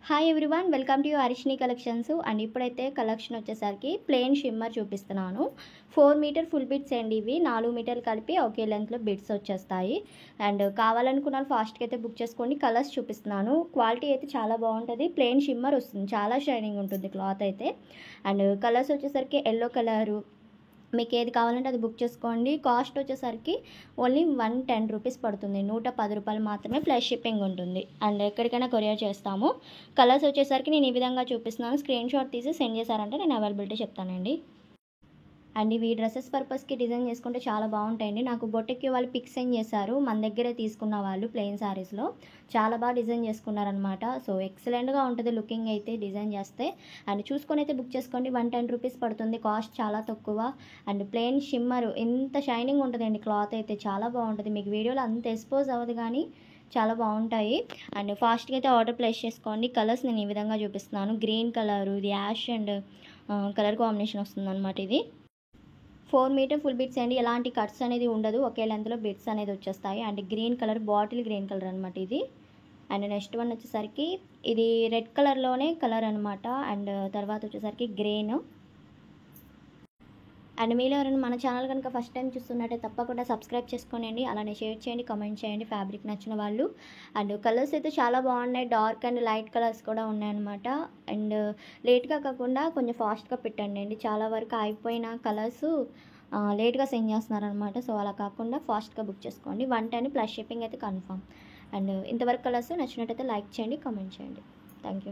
Hi everyone, welcome to Harishni collections. And ఇప్పుడైతే collection వచ్చేసరికి plain shimmer చూపిస్తున్నాను. 4 మీటర్ ఫుల్ బిట్స్ అండి. ఇవి 4 మీటర్లు కలిపి ఒకే లెంత్లో బిట్స్ వచ్చేస్తాయి. అండ్ కావాలనుకున్న ఫాస్ట్గా అయితే బుక్ చేసుకోండి. కలర్స్ చూపిస్తున్నాను. క్వాలిటీ అయితే చాలా బాగుంటుంది. ప్లెయిన్ షిమ్మర్ వస్తుంది, చాలా షైనింగ్ ఉంటుంది క్లాత్ అయితే. అండ్ కలర్స్ వచ్చేసరికి ఎల్లో కలరు, మీకు ఏది కావాలంటే అది బుక్ చేసుకోండి. కాస్ట్ వచ్చేసరికి ఓన్లీ 110 రూపీస్ పడుతుంది. 110 రూపాయలు మాత్రమే, ప్లస్ షిప్పింగ్ ఉంటుంది. అండ్ ఎక్కడికైనా కొరియర్ చేస్తాము. కలర్స్ వచ్చేసరికి నేను ఈ విధంగా చూపిస్తున్నాను. స్క్రీన్ షాట్ తీసి సెండ్ చేశారంటే నేను అవైలబిలిటీ చెప్తానండి. అండ్ ఇవి డ్రెస్సెస్ పర్పస్కి డిజైన్ చేసుకుంటే చాలా బాగుంటాయండి. నాకు బొట్టెక్కి వాళ్ళు పిక్స్ సెండ్ చేశారు. మన దగ్గరే తీసుకున్న వాళ్ళు ప్లెయిన్ శారీస్లో చాలా బాగా డిజైన్ చేసుకున్నారనమాట. సో ఎక్సలెంట్గా ఉంటుంది లుకింగ్ అయితే డిజైన్ చేస్తే. అండ్ చూసుకొని అయితే బుక్ చేసుకోండి. 110 రూపీస్ పడుతుంది. కాస్ట్ చాలా తక్కువ. అండ్ ప్లెయిన్ షిమ్మర్ ఎంత షైనింగ్ ఉంటుందండి. క్లాత్ అయితే చాలా బాగుంటుంది. మీకు వీడియోలో అంత ఎక్స్పోజ్ అవ్వదు కానీ చాలా బాగుంటాయి. అండ్ ఫాస్ట్గా అయితే ఆర్డర్ ప్లేస్ చేసుకోండి. కలర్స్ నేను ఈ విధంగా చూపిస్తున్నాను. గ్రీన్ కలరు, ఇది యాష్ అండ్ కలర్ కాంబినేషన్ వస్తుంది అనమాట. ఇది 4 మీటర్ ఫుల్ బిట్స్ అండి. ఎలాంటి కట్స్ అనేది ఉండదు. ఒకే లెంత్లో బిట్స్ అనేది వచ్చేస్తాయి. And green colour, bottle green colour అనమాట ఇది. అండ్ నెక్స్ట్ వన్ వచ్చేసరికి ఇది రెడ్ కలర్లోనే కలర్ అనమాట. అండ్ తర్వాత వచ్చేసరికి గ్రీన్. అండ్ మీలో ఎవరైనా మన ఛానల్ కనుక ఫస్ట్ టైం చూస్తున్నట్టే తప్పకుండా సబ్స్క్రైబ్ చేసుకోండి. అలానే షేర్ చేయండి, కామెంట్ చేయండి ఫ్యాబ్రిక్ నచ్చిన వాళ్ళు. అండ్ కలర్స్ అయితే చాలా బాగున్నాయి. డార్క్ అండ్ లైట్ కలర్స్ కూడా ఉన్నాయన్నమాట. అండ్ లేట్గా కాకుండా కొంచెం ఫాస్ట్గా పెట్టండి. చాలా వరకు అయిపోయిన కలర్స్ లేట్గా సెండ్ చేస్తున్నారనమాట. సో అలా కాకుండా ఫాస్ట్గా బుక్ చేసుకోండి. 110 ప్లస్ షిప్పింగ్ అయితే కన్ఫర్మ్. అండ్ ఇంతవరకు కలర్స్ నచ్చినట్టయితే లైక్ చేయండి, కామెంట్ చేయండి. Thank you.